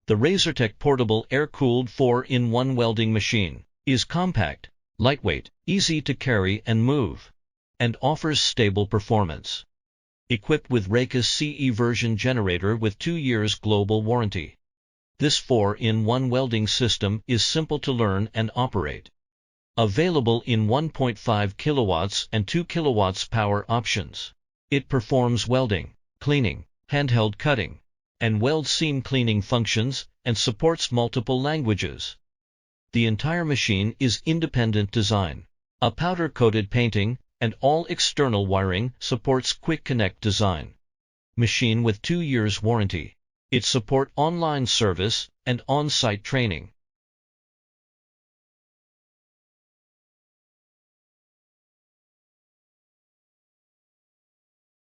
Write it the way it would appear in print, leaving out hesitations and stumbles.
The Razortek portable air-cooled 4-in-1 welding machine is compact, lightweight, easy to carry and move, and offers stable performance. Equipped with Raycus CE version generator with 2 years global warranty. This 4-in-1 welding system is simple to learn and operate. Available in 1.5 kilowatts and 2 kilowatts power options. It performs welding, cleaning, handheld cutting, and weld seam cleaning functions, and supports multiple languages. The entire machine is independent design. A powder-coated painting, and all external wiring supports quick connect design. Machine with 2 years warranty. It support online service and on-site training.